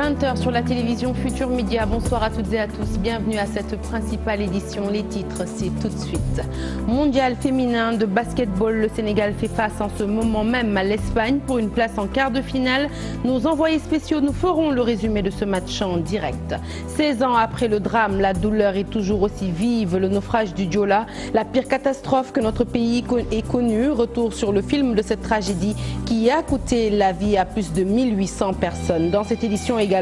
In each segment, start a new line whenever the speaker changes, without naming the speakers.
20 h sur la télévision Futur Média. Bonsoir à toutes et à tous. Bienvenue à cette principale édition. Les titres, c'est tout de suite. Mondial féminin de basketball. Le Sénégal fait face en ce moment même à l'Espagne pour une place en quart de finale. Nos envoyés spéciaux nous feront le résumé de ce match en direct. 16 ans après le drame, la douleur est toujours aussi vive. Le naufrage du Joola, la pire catastrophe que notre pays ait connue. Retour sur le film de cette tragédie qui a coûté la vie à plus de 1800 personnes. Dans cette édition également,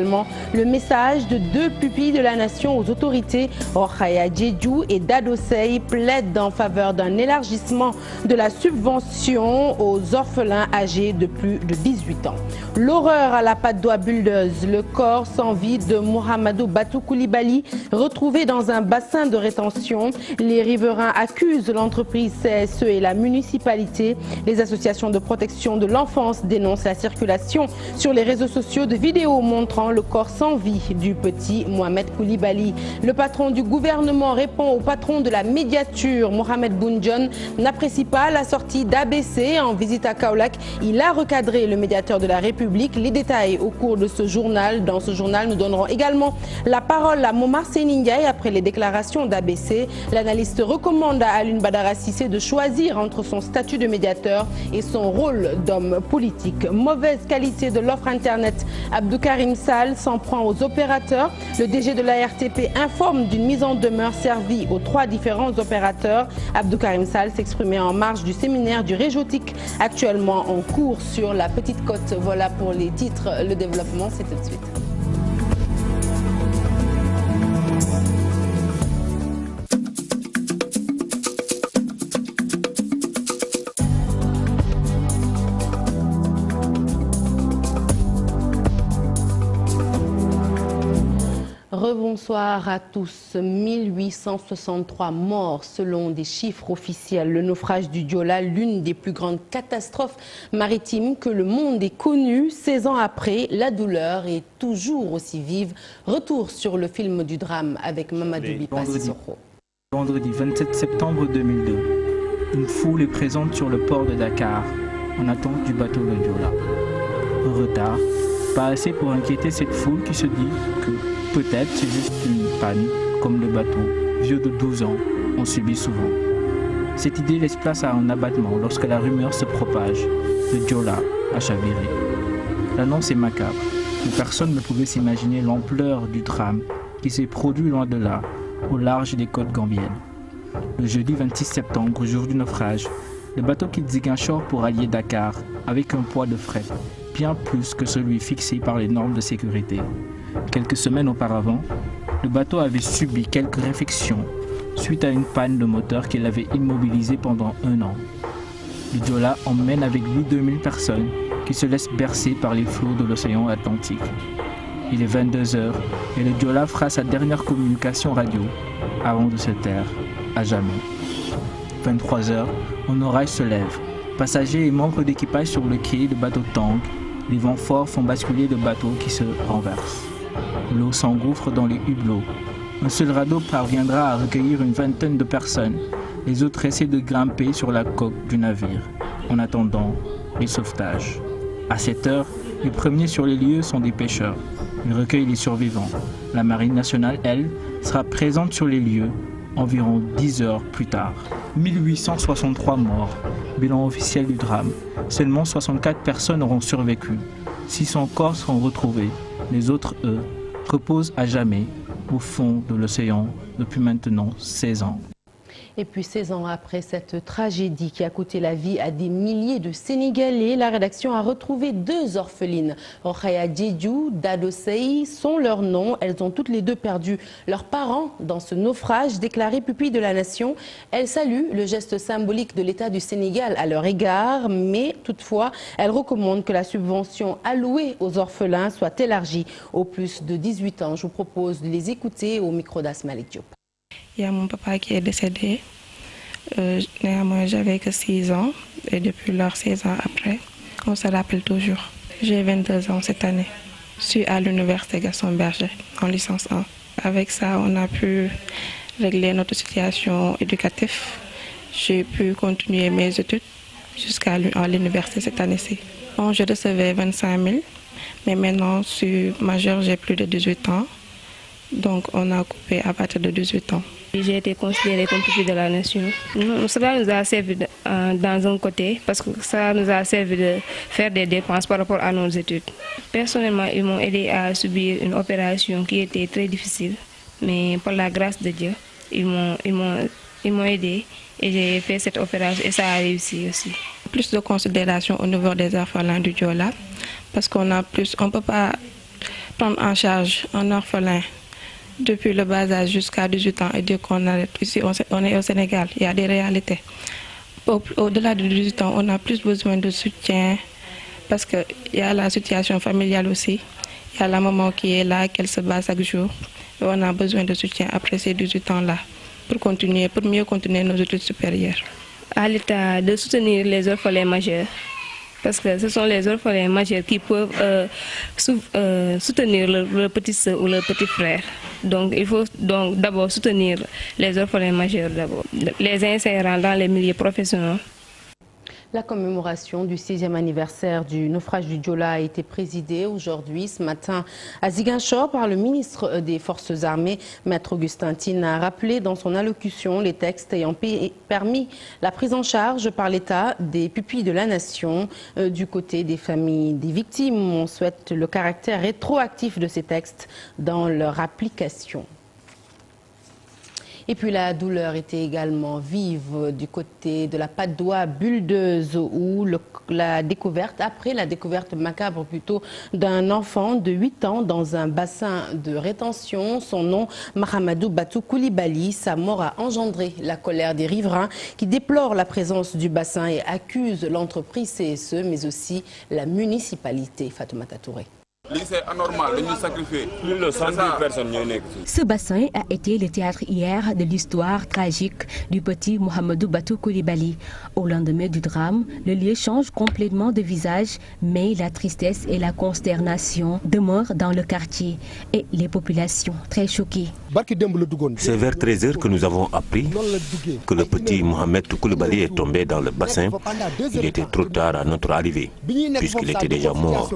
le message de deux pupilles de la nation aux autorités. Rokhaya Diédhiou et Dado Seye plaident en faveur d'un élargissement de la subvention aux orphelins âgés de plus de 18 ans. L'horreur à la patte d'oie bulleuse, le corps sans vie de Mohamedou Batou Koulibaly retrouvé dans un bassin de rétention. Les riverains accusent l'entreprise CSE et la municipalité. Les associations de protection de l'enfance dénoncent la circulation sur les réseaux sociaux de vidéos montrant le corps sans vie du petit Mohamed Koulibaly. Le patron du gouvernement répond au patron de la médiature. Mohamed Boun Dionne n'apprécie pas la sortie d'ABC en visite à Kaolack. Il a recadré le médiateur de la République. Les détails au cours de ce journal. Dans ce journal, nous donnerons également la parole à Momar Seyni Ndiaye après les déclarations d'ABC. L'analyste recommande à Alioune Badara Cissé de choisir entre son statut de médiateur et son rôle d'homme politique. Mauvaise qualité de l'offre Internet. Abdou Karim Sall s'en prend aux opérateurs. Le DG de la RTP informe d'une mise en demeure servie aux 3 différents opérateurs. Abdou Karim Sall s'exprimait en marge du séminaire du Réjotique actuellement en cours sur la Petite Côte. Voilà pour les titres. Le développement, c'est tout de suite. Bonsoir à tous. 1863 morts selon des chiffres officiels. Le naufrage du Joola, l'une des plus grandes catastrophes maritimes que le monde ait connues. 16 ans après, la douleur est toujours aussi vive. Retour sur le film du drame avec Mamadou Bipa Sissoko.
Vendredi 27 septembre 2002, une foule est présente sur le port de Dakar en attente du bateau le Joola. Retard, pas assez pour inquiéter cette foule qui se dit que peut-être c'est juste une panne, comme le bateau, vieux de 12 ans, on subit souvent. Cette idée laisse place à un abattement lorsque la rumeur se propage. Le Joola a chaviré. L'annonce est macabre, mais personne ne pouvait s'imaginer l'ampleur du drame qui s'est produit loin de là, au large des côtes gambiennes. Le jeudi 26 septembre, jour du naufrage, le bateau quitte Ziguinchor pour allier Dakar avec un poids de fret bien plus que celui fixé par les normes de sécurité. Quelques semaines auparavant, le bateau avait subi quelques réflexions suite à une panne de moteur qui l'avait immobilisé pendant 1 an. Le Joola emmène avec lui 2000 personnes qui se laissent bercer par les flots de l'océan Atlantique. Il est 22 h et le Joola fera sa dernière communication radio avant de se taire à jamais. 23 h, un orage se lève. Passagers et membres d'équipage sur le quai de bateau tangue, les vents forts font basculer le bateau qui se renverse. L'eau s'engouffre dans les hublots. Un seul radeau parviendra à recueillir une vingtaine de personnes. Les autres essaient de grimper sur la coque du navire, en attendant les sauvetages. À 7 h, les premiers sur les lieux sont des pêcheurs. Ils recueillent les survivants. La Marine nationale, elle, sera présente sur les lieux environ 10 heures plus tard. 1863 morts, bilan officiel du drame. Seulement 64 personnes auront survécu. 600 corps seront retrouvés. Les autres, eux, reposent à jamais au fond de l'océan depuis maintenant 16 ans.
Et puis 16 ans après cette tragédie qui a coûté la vie à des milliers de Sénégalais, la rédaction a retrouvé 2 orphelines. Rokhaya Diédhiou, Dado Seye sont leurs noms. Elles ont toutes les 2 perdu leurs parents dans ce naufrage, déclaré pupille de la nation. Elles saluent le geste symbolique de l'État du Sénégal à leur égard, mais toutefois, elles recommandent que la subvention allouée aux orphelins soit élargie aux plus de 18 ans. Je vous propose de les écouter au micro d'Asmalik Diop.
Il y a mon papa qui est décédé. Néanmoins, j'avais que 6 ans et depuis lors 16 ans après, on se rappelle toujours. J'ai 22 ans cette année. Je suis à l'université Gaston Berger en licence 1. Avec ça, on a pu régler notre situation éducative. J'ai pu continuer mes études jusqu'à l'université cette année-ci. Bon, je recevais 25 000 Mais maintenant, je suis majeure, j'ai plus de 18 ans. Donc on a coupé à partir de 18 ans.
J'ai été considérée comme pupille de la nation. Cela nous a servi dans un côté parce que ça nous a servi de faire des dépenses par rapport à nos études. Personnellement, ils m'ont aidé à subir une opération qui était très difficile. Mais par la grâce de Dieu, ils m'ont aidé et j'ai fait cette opération et ça a réussi aussi.
Plus de considération au niveau des orphelins du Diola parce on ne peut pas prendre en charge un orphelin depuis le bas âge jusqu'à 18 ans et dire qu'on est ici, on est au Sénégal. Il y a des réalités. Au-delà de 18 ans, on a plus besoin de soutien parce qu'il y a la situation familiale aussi. Il y a la maman qui est là, qu'elle se bat chaque jour. Et on a besoin de soutien après ces 18 ans-là pour mieux continuer nos études supérieures.
À l'État de soutenir les orphelins majeurs. Parce que ce sont les orphelins majeurs qui peuvent soutenir leur petit soeur ou leur petit frère. Donc il faut d'abord soutenir les orphelins majeurs, les insérant dans les milieux professionnels.
La commémoration du 6e anniversaire du naufrage du Joola a été présidée aujourd'hui, ce matin, à Ziguinchor par le ministre des Forces armées, Maître Augustin Tine, a rappelé dans son allocution les textes ayant permis la prise en charge par l'État des pupilles de la nation. Du côté des familles des victimes, on souhaite le caractère rétroactif de ces textes dans leur application. Et puis la douleur était également vive du côté de la Patte d'Oie Buldeuse où après la découverte macabre plutôt d'un enfant de 8 ans dans un bassin de rétention. Son nom, Mahamadou Batou Koulibaly. Sa mort a engendré la colère des riverains qui déplorent la présence du bassin et accusent l'entreprise CSE mais aussi la municipalité. Fatoumata Touré.
C'est anormal, nous sacrifier. Plus de 100 000 personnes.
Ce bassin a été le théâtre hier de l'histoire tragique du petit Mahamadou Batou Koulibaly. Au lendemain du drame, le lieu change complètement de visage, mais la tristesse et la consternation demeurent dans le quartier et les populations très choquées.
C'est vers 13 h que nous avons appris que le petit Mohamed Koulibaly est tombé dans le bassin. Il était trop tard à notre arrivée, puisqu'il était déjà mort.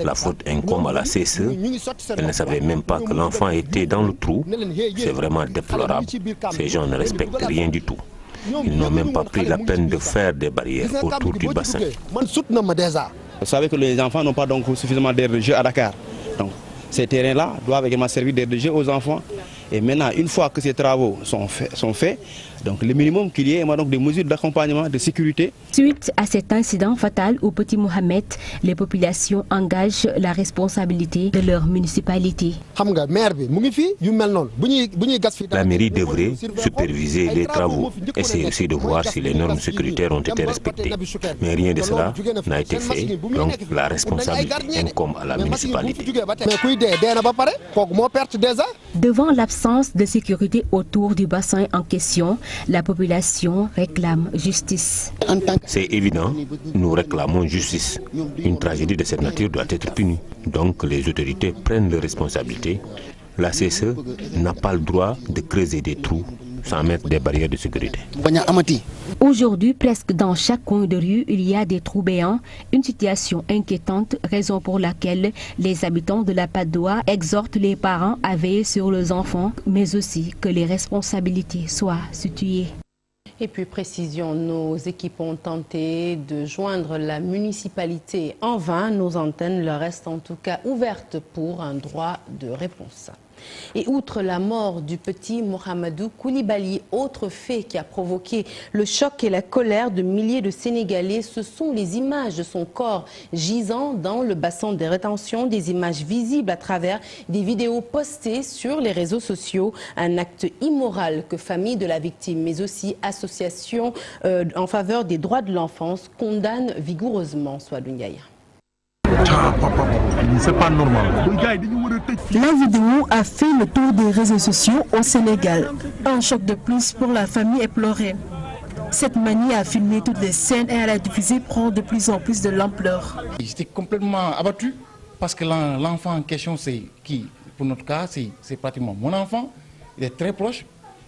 La faute incombe à la CSE. Elle ne savait même pas que l'enfant était dans le trou. C'est vraiment déplorable. Ces gens ne respectent rien du tout. Ils n'ont même pas pris la peine de faire des barrières autour du bassin.
Vous savez que les enfants n'ont pas donc suffisamment d'air de jeu à Dakar. Donc, ces terrains-là doivent également servir d'air de jeu aux enfants. Et maintenant, une fois que ces travaux sont faits, donc le minimum qu'il y ait donc des mesures d'accompagnement, de sécurité.
Suite à cet incident fatal au petit Mohamed, les populations engagent la responsabilité de leur municipalité.
La mairie devrait superviser les travaux, essayer aussi de voir si les normes sécuritaires ont été respectées. Mais rien de cela n'a été fait, donc la responsabilité incombe à la municipalité.
Devant l'absence de sécurité autour du bassin en question, la population réclame justice.
C'est évident, nous réclamons justice. Une tragédie de cette nature doit être punie. Donc les autorités prennent leurs responsabilités. La CSE n'a pas le droit de creuser des trous sans mettre des barrières de sécurité.
Aujourd'hui, presque dans chaque coin de rue, il y a des trous béants, une situation inquiétante, raison pour laquelle les habitants de la Patte d'Oie exhortent les parents à veiller sur leurs enfants, mais aussi que les responsabilités soient situées.
Et puis précision, nos équipes ont tenté de joindre la municipalité en vain. Nos antennes leur restent en tout cas ouvertes pour un droit de réponse. Et outre la mort du petit Mahamadou Koulibaly, autre fait qui a provoqué le choc et la colère de milliers de Sénégalais, ce sont les images de son corps gisant dans le bassin de rétention, des images visibles à travers des vidéos postées sur les réseaux sociaux. Un acte immoral que famille de la victime, mais aussi association en faveur des droits de l'enfance condamnent vigoureusement. Swadou Ndiaye.
C'est pas normal.
La vidéo a fait le tour des réseaux sociaux au Sénégal. Un choc de plus pour la famille éplorée. Cette manie à filmer toutes les scènes et à la diffuser prend de plus en plus de l'ampleur.
J'étais complètement abattu parce que l'enfant en question, c'est qui? Pour notre cas, c'est pratiquement mon enfant. Il est très proche.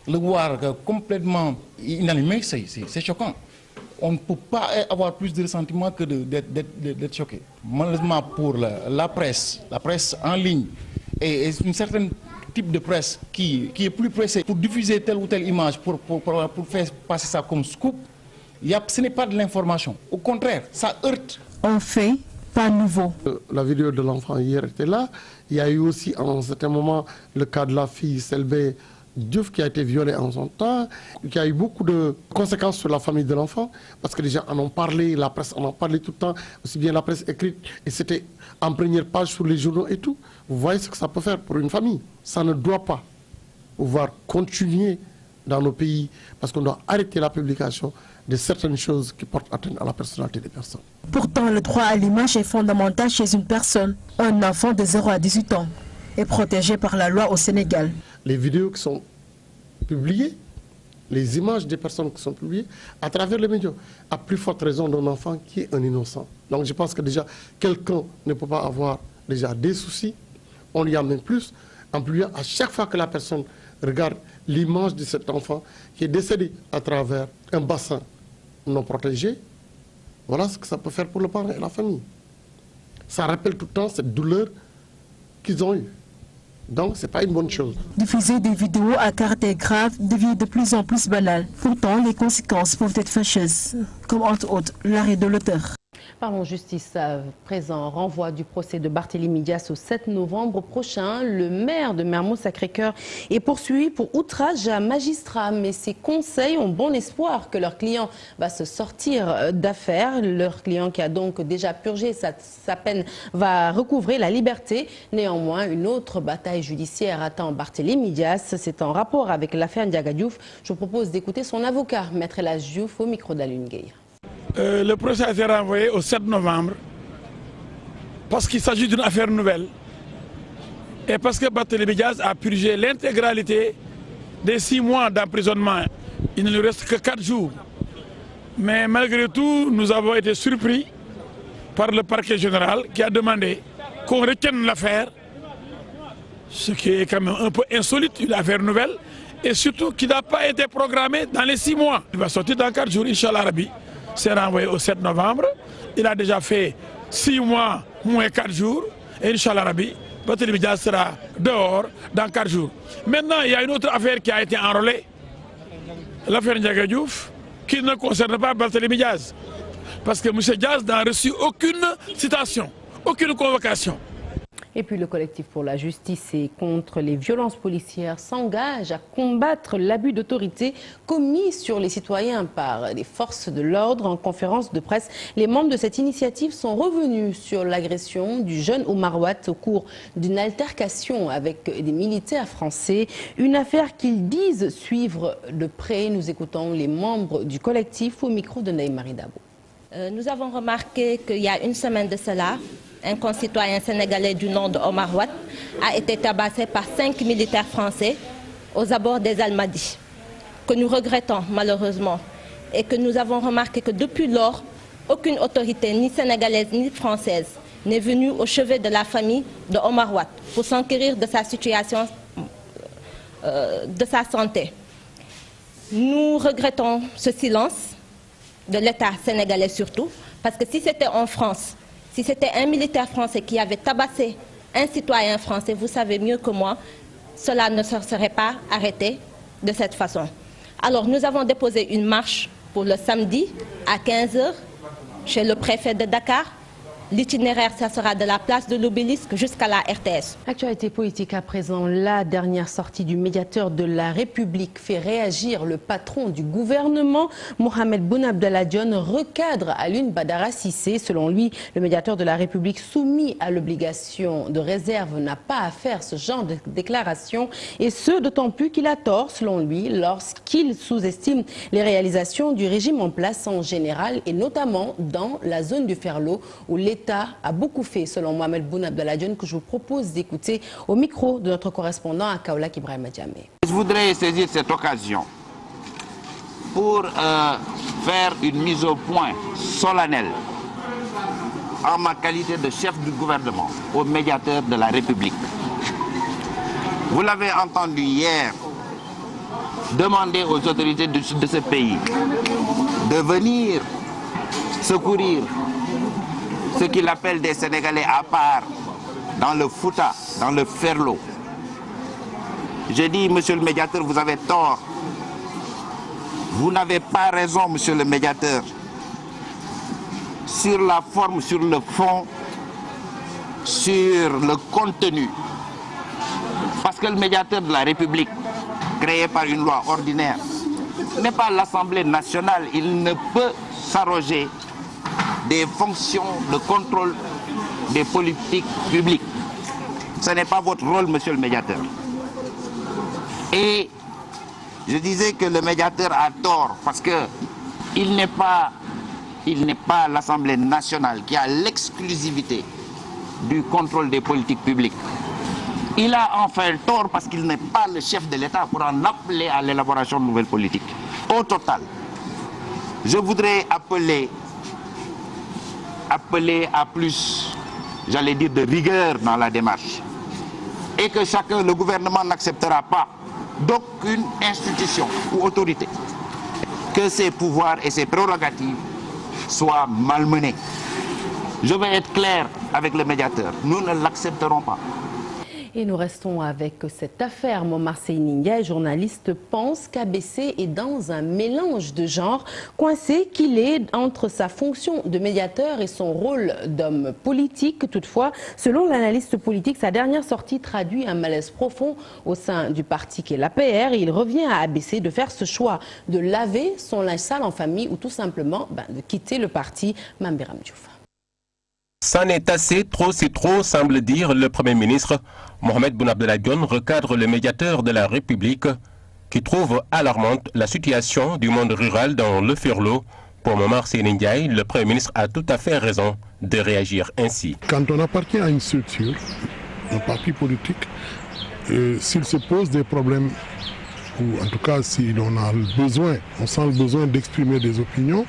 Le voir complètement inanimé, c'est choquant. on ne peut pas avoir plus de ressentiment que d'être choqué. Malheureusement pour la presse en ligne et une certaine type de presse qui est plus pressée pour diffuser telle ou telle image, pour faire passer ça comme scoop, ce n'est pas de l'information. Au contraire, ça heurte.
Un fait pas nouveau.
La vidéo de l'enfant hier était là. Il y a eu aussi à un certain moment le cas de la fille Selbé Diouf qui a été violée en son temps, qui a eu beaucoup de conséquences sur la famille de l'enfant, parce que les gens en ont parlé, la presse en a parlé tout le temps, aussi bien la presse écrite, et c'était en première page sur les journaux et tout. Vous voyez ce que ça peut faire pour une famille. Ça ne doit pas pouvoir continuer dans nos pays, parce qu'on doit arrêter la publication de certaines choses qui portent atteinte à la personnalité des personnes.
Pourtant, le droit à l'image est fondamental chez une personne. Un enfant de 0 à 18 ans est protégé par la loi au Sénégal.
Les vidéos qui sont publiées, les images des personnes qui sont publiées à travers les médias, à plus forte raison d'un enfant qui est un innocent. Donc je pense que déjà, quelqu'un ne peut pas avoir déjà des soucis. On y amène plus, en plus à chaque fois que la personne regarde l'image de cet enfant qui est décédé à travers un bassin non protégé, voilà ce que ça peut faire pour le parent et la famille. Ça rappelle tout le temps cette douleur qu'ils ont eue. Donc, ce n'est pas une bonne chose.
Diffuser des vidéos à caractère grave devient de plus en plus banal. Pourtant, les conséquences peuvent être fâcheuses, comme entre autres l'arrêt de l'auteur.
Parlons justice à présent. Renvoi du procès de Barthélémy Dias au 7 novembre prochain. Le maire de Mermoz-Sacré-Cœur est poursuivi pour outrage à magistrat. Mais ses conseils ont bon espoir que leur client va se sortir d'affaire. Leur client qui a donc déjà purgé sa peine va recouvrer la liberté. Néanmoins, une autre bataille judiciaire attend Barthélémy Dias. C'est en rapport avec l'affaire Ndiaga Diouf. Je vous propose d'écouter son avocat, Maître El Hadji Diouf, au micro d'Alioune Gueye.
Le procès a été renvoyé au 7 novembre parce qu'il s'agit d'une affaire nouvelle et parce que Barthélémy Dias a purgé l'intégralité des 6 mois d'emprisonnement. Il ne lui reste que 4 jours. Mais malgré tout, nous avons été surpris par le parquet général qui a demandé qu'on retienne l'affaire, ce qui est quand même un peu insolite, une affaire nouvelle, et surtout qui n'a pas été programmée dans les 6 mois. Il va sortir dans 4 jours, Inch'Allah Rabbi. C'est renvoyé au 7 novembre. Il a déjà fait 6 mois moins 4 jours. Et Inch'Allah Rabbi, Barthélémy Dias sera dehors dans 4 jours. Maintenant, il y a une autre affaire qui a été enrôlée. L'affaire Ndiaga Diouf, qui ne concerne pas Barthélémy Dias. Parce que M. Dias n'a reçu aucune citation, aucune convocation.
Et puis le collectif pour la justice et contre les violences policières s'engage à combattre l'abus d'autorité commis sur les citoyens par les forces de l'ordre. En conférence de presse, les membres de cette initiative sont revenus sur l'agression du jeune Omar Watt au cours d'une altercation avec des militaires français. Une affaire qu'ils disent suivre de près. Nous écoutons les membres du collectif au micro de Ndeye Marie Dabo.
Nous avons remarqué qu'il y a une semaine de cela, un concitoyen sénégalais du nom de Omar Watt a été tabassé par 5 militaires français aux abords des Almadies, que nous regrettons malheureusement et que nous avons remarqué que depuis lors, aucune autorité ni sénégalaise ni française n'est venue au chevet de la famille de Omar Watt pour s'enquérir de sa situation, de sa santé. Nous regrettons ce silence de l'État sénégalais surtout, parce que si c'était en France, si c'était un militaire français qui avait tabassé un citoyen français, vous savez mieux que moi, cela ne se serait pas arrêté de cette façon. Alors nous avons déposé une marche pour le samedi à 15 h chez le préfet de Dakar. L'itinéraire, ça sera de la place de l'Obélisque jusqu'à la RTS.
Actualité politique à présent. La dernière sortie du médiateur de la République fait réagir le patron du gouvernement. Mohamed Boun Abdallah Dionne recadre Alioune Badara Cissé. Selon lui, le médiateur de la République soumis à l'obligation de réserve n'a pas à faire ce genre de déclaration. Et ce, d'autant plus qu'il a tort, selon lui, lorsqu'il sous-estime les réalisations du régime en place en général et notamment dans la zone du Ferlo où l'État a beaucoup fait, selon Mohamed Boun Abdallah Dionne, que je vous propose d'écouter au micro de notre correspondant à Kaolack, Ibrahima Diamé.
Je voudrais saisir cette occasion pour faire une mise au point solennelle en ma qualité de chef du gouvernement au médiateur de la République. Vous l'avez entendu hier, demander aux autorités de ce pays de venir secourir ce qu'il appelle des Sénégalais à part dans le Fouta, dans le Ferlo. Je dis, monsieur le médiateur, vous avez tort. Vous n'avez pas raison, monsieur le médiateur. Sur la forme, sur le fond, sur le contenu. Parce que le médiateur de la République, créé par une loi ordinaire, n'est pas l'Assemblée nationale. Il ne peut s'arroger des fonctions de contrôle des politiques publiques. Ce n'est pas votre rôle, monsieur le médiateur. Et je disais que le médiateur a tort parce que il n'est pas l'Assemblée nationale qui a l'exclusivité du contrôle des politiques publiques. Il a enfin tort parce qu'il n'est pas le chef de l'État pour en appeler à l'élaboration de nouvelles politiques. Au total, je voudrais appeler à plus, j'allais dire, de rigueur dans la démarche. Et que chacun, le gouvernement n'acceptera pas d'aucune institution ou autorité que ses pouvoirs et ses prérogatives soient malmenés. Je vais être clair avec le médiateur, nous ne l'accepterons pas.
Et nous restons avec cette affaire. Momar Seyni Ndiaye, journaliste, pense qu'ABC est dans un mélange de genres, coincé qu'il est entre sa fonction de médiateur et son rôle d'homme politique. Toutefois, selon l'analyste politique, sa dernière sortie traduit un malaise profond au sein du parti qui est l'APR. Il revient à ABC de faire ce choix de laver son linge sale en famille ou tout simplement de quitter le parti. Mame Biram Diouf.
Ça n'est assez, trop c'est trop, semble dire le Premier ministre. Mohamed Boun Abdallah Dionne recadre le médiateur de la République qui trouve alarmante la situation du monde rural dans le Ferlo. Pour Momar Seyni Ndiaye, le Premier ministre a tout à fait raison de réagir ainsi.
Quand on appartient à une structure, un parti politique, s'il se pose des problèmes, ou en tout cas si on a le besoin, on sent le besoin d'exprimer des opinions,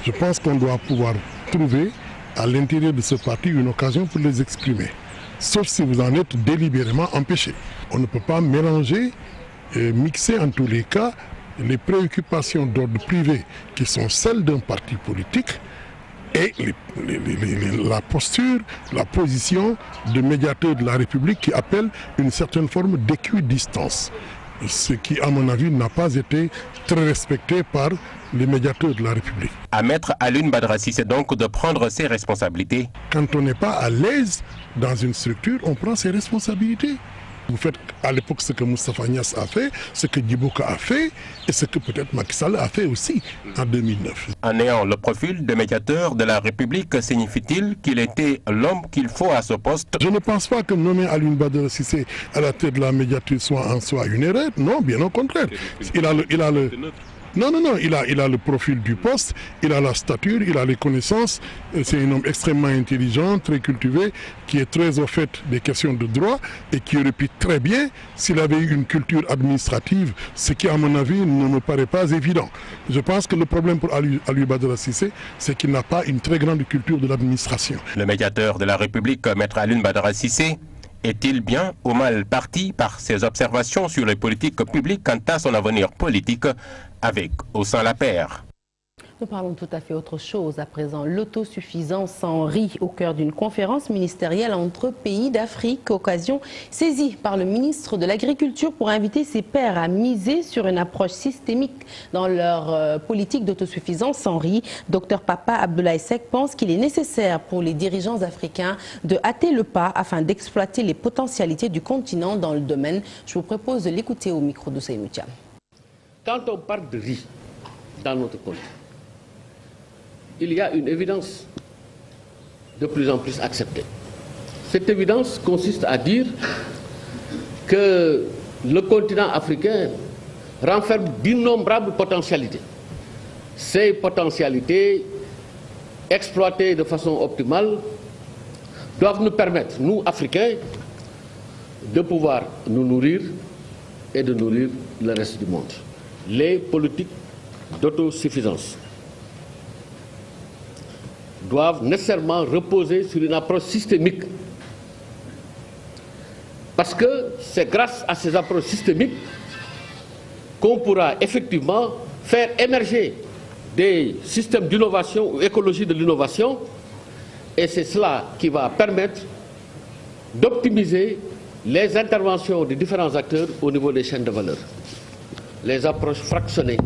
je pense qu'on doit pouvoir trouver à l'intérieur de ce parti une occasion pour les exprimer. Sauf si vous en êtes délibérément empêché. On ne peut pas mélanger et mixer en tous les cas les préoccupations d'ordre privé qui sont celles d'un parti politique et la posture, la position de médiateur de la République qui appelle une certaine forme d'équidistance. Ce qui, à mon avis, n'a pas été très respecté par les médiateurs de la République.
À Maître Alioune Badara Cissé donc de prendre ses responsabilités.
Quand on n'est pas à l'aise dans une structure, on prend ses responsabilités. Vous faites à l'époque ce que Moustapha Niasse a fait, ce que Djiboka a fait et ce que peut-être Macky Sall a fait aussi en 2009.
En ayant le profil de médiateur de la République, signifie-t-il qu'il était l'homme qu'il faut à ce poste?
Je ne pense pas que nommer Alioune Badara Cissé à la tête de la médiature soit en soi une erreur. Non, bien au contraire. Il a le profil du poste, il a la stature, il a les connaissances. C'est un homme extrêmement intelligent, très cultivé, qui est très au fait des questions de droit et qui aurait pu très bien, s'il avait eu une culture administrative, ce qui à mon avis ne me paraît pas évident. Je pense que le problème pour Alioune Badara Cissé, c'est qu'il n'a pas une très grande culture de l'administration.
Le médiateur de la République, Maître Alioune Badara Cissé, est-il bien ou mal parti par ses observations sur les politiques publiques quant à son avenir politique avec ou sans l'APR?
Nous parlons tout à fait autre chose à présent. L'autosuffisance en riz au cœur d'une conférence ministérielle entre pays d'Afrique. Occasion saisie par le ministre de l'Agriculture pour inviter ses pairs à miser sur une approche systémique dans leur politique d'autosuffisance en riz. Dr Papa Abdoulaye Seck pense qu'il est nécessaire pour les dirigeants africains de hâter le pas afin d'exploiter les potentialités du continent dans le domaine. Je vous propose de l'écouter au micro de Seynou Thiam.
Quand on parle de riz dans notre continent, il y a une évidence de plus en plus acceptée. Cette évidence consiste à dire que le continent africain renferme d'innombrables potentialités. Ces potentialités, exploitées de façon optimale, doivent nous permettre, nous Africains, de pouvoir nous nourrir et de nourrir le reste du monde. Les politiques d'autosuffisance doivent nécessairement reposer sur une approche systémique. Parce que c'est grâce à ces approches systémiques qu'on pourra effectivement faire émerger des systèmes d'innovation ou écologie de l'innovation, et c'est cela qui va permettre d'optimiser les interventions des différents acteurs au niveau des chaînes de valeur. Les approches fractionnées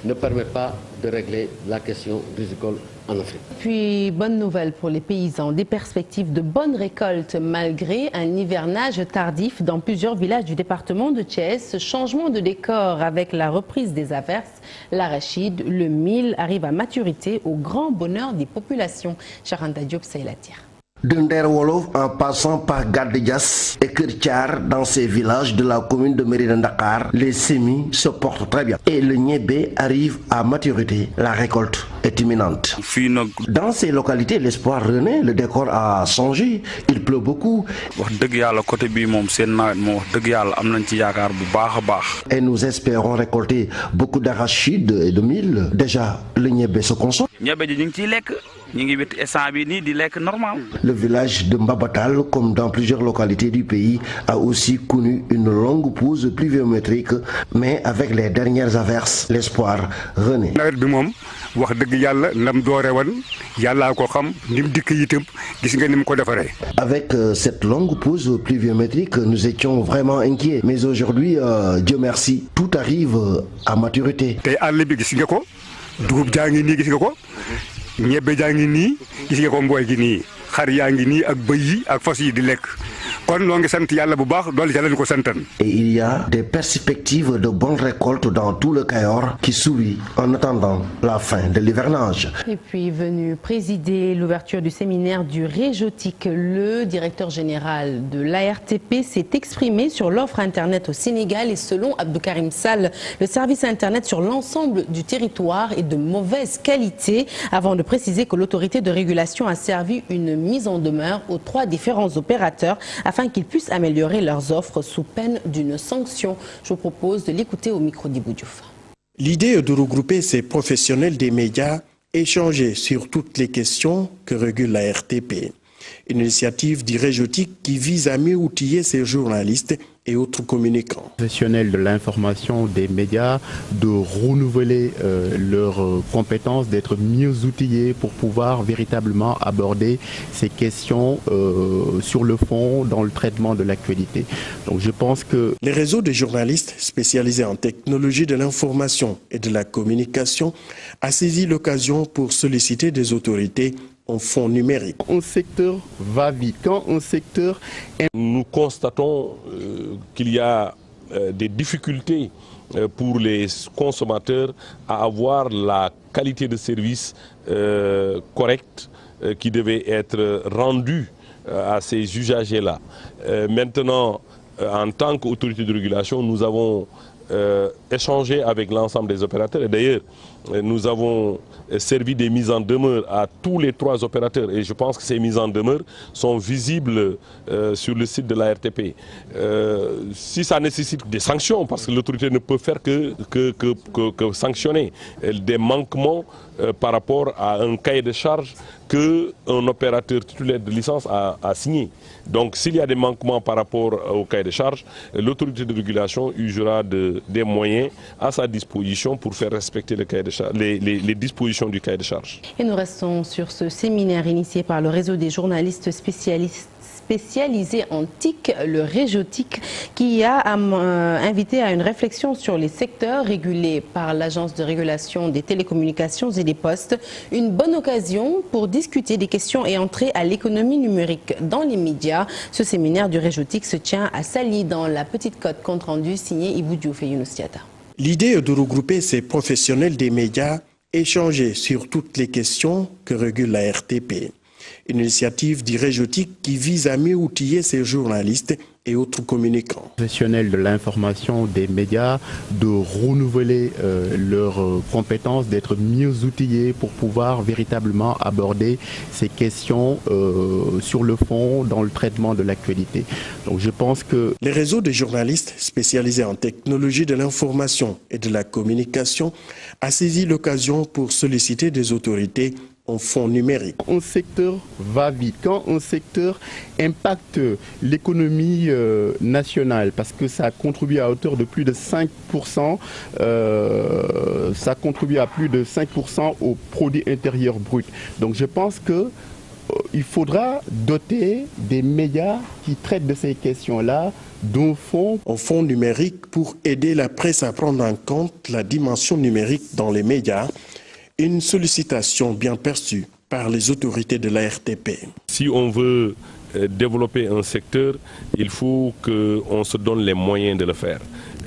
ne permettent pas de régler la question rizicole en Afrique.
Puis, bonne nouvelle pour les paysans, des perspectives de bonnes récoltes malgré un hivernage tardif dans plusieurs villages du département de Thiès. Ce changement de décor avec la reprise des averses, l'arachide, le mil arrive à maturité au grand bonheur des populations. Charanta Diop, c'est la tire.
De Nder Wolof en passant par Gadedias et Kertiar dans ces villages de la commune de Mérina Dakar, les semis se portent très bien et le niébé arrive à maturité. La récolte est imminente. Dans ces localités, l'espoir renaît, le décor a changé, il pleut beaucoup. Et nous espérons récolter beaucoup d'arachides et de mil. Déjà, le niébé se consomme. Le village de Mbabatal, comme dans plusieurs localités du pays, a aussi connu une longue pause pluviométrique, mais avec les dernières averses, l'espoir renaît. Avec cette longue pause pluviométrique, nous étions vraiment inquiets. Mais aujourd'hui, Dieu merci, tout arrive à maturité. Et il y a des perspectives de bonnes récoltes dans tout le Cayor qui sourit en attendant la fin de l'hivernage.
Et puis venu présider l'ouverture du séminaire du Réjotique, le directeur général de l'ARTP s'est exprimé sur l'offre Internet au Sénégal et selon Abdoukarim Sall, le service Internet sur l'ensemble du territoire est de mauvaise qualité, avant de préciser que l'autorité de régulation a servi une mise en demeure aux 3 différents opérateurs afin qu'ils puissent améliorer leurs offres sous peine d'une sanction. Je vous propose de l'écouter au micro d'Ibou Diouf.
L'idée est de regrouper ces professionnels des médias, échanger sur toutes les questions que régule la RTP. Une initiative d'Iréjotique qui vise à mieux outiller ces journalistes et autres communicants.
Professionnels de l'information, des médias, de renouveler leurs compétences, d'être mieux outillés pour pouvoir véritablement aborder ces questions sur le fond dans le traitement de l'actualité. Donc je pense que
les réseaux de journalistes spécialisés en technologie de l'information et de la communication a saisi l'occasion pour solliciter des autorités en fonds numériques.
Un secteur va vite. Quand un secteur...
Nous constatons qu'il y a des difficultés pour les consommateurs à avoir la qualité de service correcte qui devait être rendue à ces usagers-là. Maintenant, en tant qu'autorité de régulation, nous avons échangé avec l'ensemble des opérateurs. Et d'ailleurs, nous avons servi des mises en demeure à tous les 3 opérateurs. Et je pense que ces mises en demeure sont visibles sur le site de la RTP. Si ça nécessite des sanctions, parce que l'autorité ne peut faire que sanctionner des manquements par rapport à un cahier de charge qu'un opérateur titulaire de licence a signé. Donc s'il y a des manquements par rapport au cahier de charge, l'autorité de régulation usera des moyens à sa disposition pour faire respecter le cahier de charge, les dispositions du cahier de charge.
Et nous restons sur ce séminaire initié par le réseau des journalistes spécialisé en TIC, le Réjotique, qui a invité à une réflexion sur les secteurs régulés par l'Agence de régulation des télécommunications et des postes. Une bonne occasion pour discuter des questions et entrer à l'économie numérique dans les médias. Ce séminaire du Réjotique se tient à Sali dans la Petite Côte, compte rendu signé Ibou Diouf et Younous Diatta.
L'idée est de regrouper ces professionnels des médias, échanger sur toutes les questions que régule la RTP. Une initiative d'Iréjotique qui vise à mieux outiller ces journalistes et autres communicants.
Professionnels de l'information, des médias, de renouveler leurs compétences, d'être mieux outillés pour pouvoir véritablement aborder ces questions sur le fond dans le traitement de l'actualité. Donc je pense que
les réseaux de journalistes spécialisés en technologie de l'information et de la communication a saisi l'occasion pour solliciter des autorités en fonds numériques.
Un secteur va vite. Quand un secteur impacte l'économie nationale, parce que ça contribue à hauteur de plus de 5%, ça contribue à plus de 5% au produit intérieur brut. Donc je pense que il faudra doter des médias qui traitent de ces questions-là d'un fonds.
Un fonds numérique pour aider la presse à prendre en compte la dimension numérique dans les médias, une sollicitation bien perçue par les autorités de la RTP.
Si on veut développer un secteur, il faut qu'on se donne les moyens de le faire.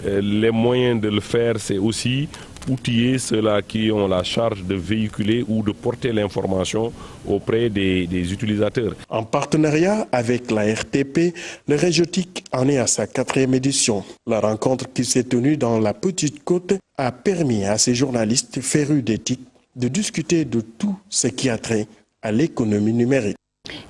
Les moyens de le faire, c'est aussi outiller ceux-là qui ont la charge de véhiculer ou de porter l'information auprès des utilisateurs.
En partenariat avec la RTP, le Régiotique en est à sa 4e édition. La rencontre qui s'est tenue dans la Petite Côte a permis à ces journalistes férus d'éthique de discuter de tout ce qui a trait à l'économie numérique.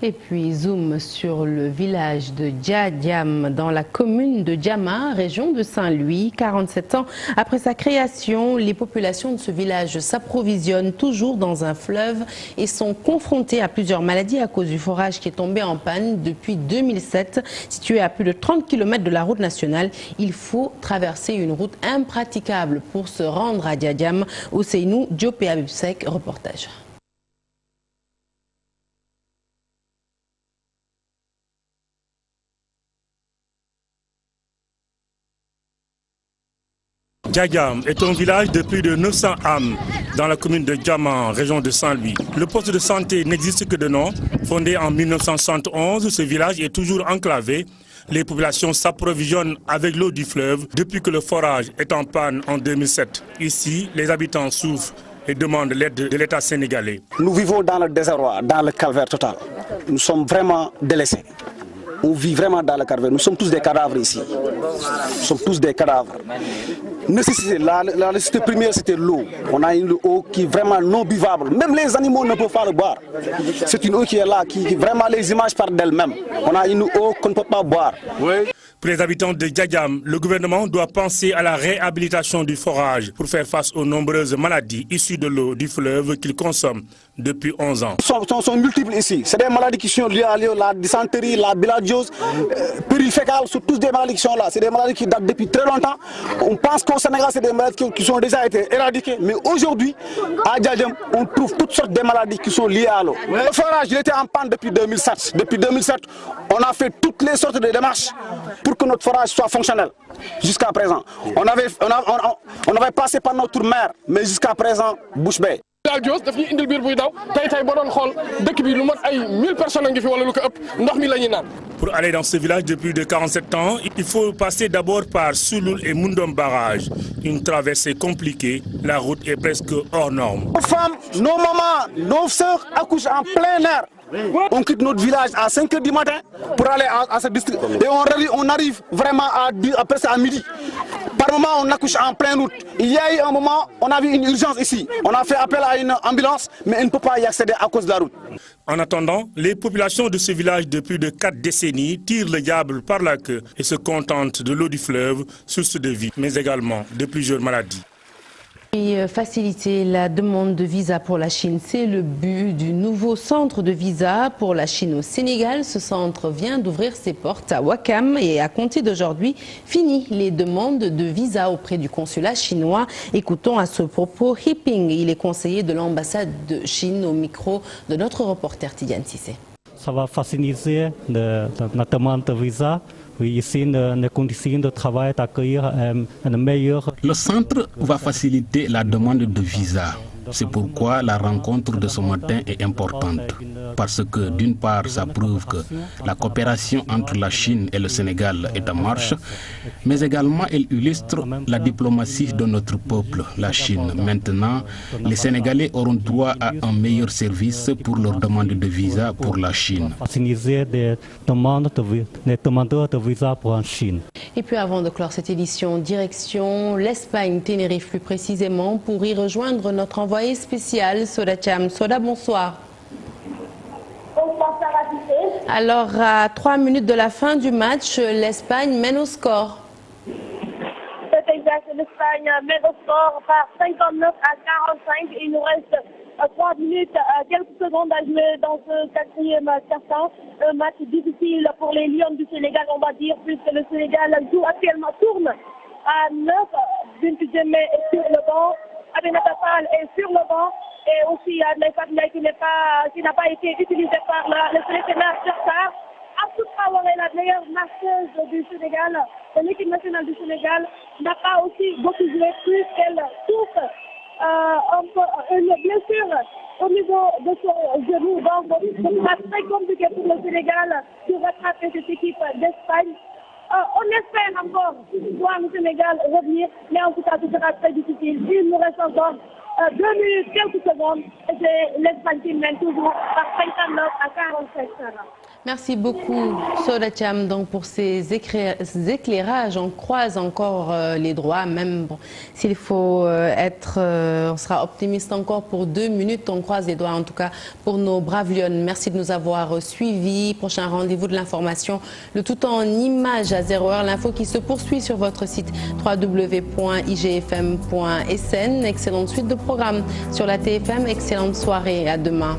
Et puis zoom sur le village de Diadiam dans la commune de Diama, région de Saint-Louis. 47 ans après sa création, les populations de ce village s'approvisionnent toujours dans un fleuve et sont confrontées à plusieurs maladies à cause du forage qui est tombé en panne depuis 2007. Situé à plus de 30 km de la route nationale, il faut traverser une route impraticable pour se rendre à Diadiam. Ousseynou Diop et Abibsek, reportage.
Diadiam est un village de plus de 900 âmes dans la commune de Diama, région de Saint-Louis. Le poste de santé n'existe que de nom. Fondé en 1971, ce village est toujours enclavé. Les populations s'approvisionnent avec l'eau du fleuve depuis que le forage est en panne en 2007. Ici, les habitants souffrent et demandent l'aide de l'État sénégalais.
Nous vivons dans le désarroi, dans le calvaire total. Nous sommes vraiment délaissés. On vit vraiment dans le calvaire. Nous sommes tous des cadavres ici. Nous sommes tous des cadavres. La nécessité première, c'était l'eau. On a une eau qui est vraiment non buvable. Même les animaux ne peuvent pas le boire. C'est une eau qui est là, qui vraiment les images parlent d'elles-mêmes. On a une eau qu'on ne peut pas boire.
Oui. Pour les habitants de Diadiam, le gouvernement doit penser à la réhabilitation du forage pour faire face aux nombreuses maladies issues de l'eau du fleuve qu'ils consomment depuis 11 ans.
Sont multiples ici. C'est des maladies qui sont liées à la dysenterie, la bilharziose, périfécale, sont tous des maladies qui sont là. C'est des maladies qui datent depuis très longtemps. On pense qu'au Sénégal, c'est des maladies qui ont déjà été éradiquées. Mais aujourd'hui, à Diadiam, on trouve toutes sortes de maladies qui sont liées à l'eau. Le forage, il était en panne depuis 2007. Depuis 2007, on a fait toutes les sortes de démarches pour que notre forage soit fonctionnel. Jusqu'à présent, on avait passé par notre mer, mais jusqu'à présent, bouche bée.
Pour aller dans ce village de plus de 47 ans, il faut passer d'abord par Souloul et Mundom barrage. Une traversée compliquée, la route est presque hors norme.
Nos femmes, nos mamans, nos soeurs accouchent en plein air. On quitte notre village à 5 h du matin pour aller à ce district. Et on arrive vraiment presque à midi. Par moment, on accouche en pleine route. Il y a eu un moment, on a vu une urgence ici. On a fait appel à une ambulance, mais elle ne peut pas y accéder à cause de la route.
En attendant, les populations de ce village de plus de 4 décennies tirent le diable par la queue et se contentent de l'eau du fleuve, source de vie, mais également de plusieurs maladies.
Et faciliter la demande de visa pour la Chine, c'est le but du nouveau centre de visa pour la Chine au Sénégal. Ce centre vient d'ouvrir ses portes à Ouakam et à compter d'aujourd'hui, fini les demandes de visa auprès du consulat chinois. Écoutons à ce propos He Ping, il est conseiller de l'ambassade de Chine au micro de notre reporter Tidiane Cissé.
Ça va faciliter la demande de visa. Oui, ici, les conditions de travail d'accueillir un meilleur.
Le centre va faciliter la demande de visa. C'est pourquoi la rencontre de ce matin est importante. Parce que d'une part, ça prouve que la coopération entre la Chine et le Sénégal est en marche, mais également elle illustre la diplomatie de notre peuple, la Chine. Maintenant, les Sénégalais auront droit à un meilleur service pour leur demande de visa pour la Chine.
Faciliter les demandeurs de visa pour la Chine.
Et puis avant de clore cette édition, direction l'Espagne, Tenerife plus précisément, pour y rejoindre notre envoyé spécial Soda Cham. Soda, bonsoir.
Bonsoir, Sarah.
Alors, à 3 minutes de la fin du match, l'Espagne mène au score.
C'est exact, l'Espagne mène au score par 59 à 45. Il nous reste
3 minutes, quelques secondes à jouer dans ce 4e quart-temps. Un match difficile pour les Lions du Sénégal, on va dire, puisque le Sénégal joue actuellement, tourne à 9. Bintou Diémé est sur le banc, Aminata Fall est sur le banc, et aussi Naïfat Ndiaye qui n'a pas été utilisé par le sélectionneur Chertar. Astou Traoré, la meilleure marqueuse du Sénégal, de l'équipe nationale du Sénégal, n'a pas aussi beaucoup joué, puisqu'elle souffre une blessure au niveau de son genou. Donc, ce sera très compliqué pour le Sénégal de rattraper cette équipe d'Espagne. On espère encore voir le Sénégal revenir, mais en tout cas, ce sera très difficile. Il nous reste encore 2 minutes, quelques secondes, et c'est l'Espagne qui mène toujours par 59 à 47.
Merci beaucoup, Soda Thiam, donc pour ces éclairages. On croise encore les droits, même bon, s'il faut on sera optimiste encore pour 2 minutes. On croise les doigts, en tout cas, pour nos braves Lyon. Merci de nous avoir suivis. Prochain rendez-vous de l'information, le tout en images à 0h. L'info qui se poursuit sur votre site www.igfm.sn. Excellente suite de programmes sur la TFM. Excellente soirée. À demain.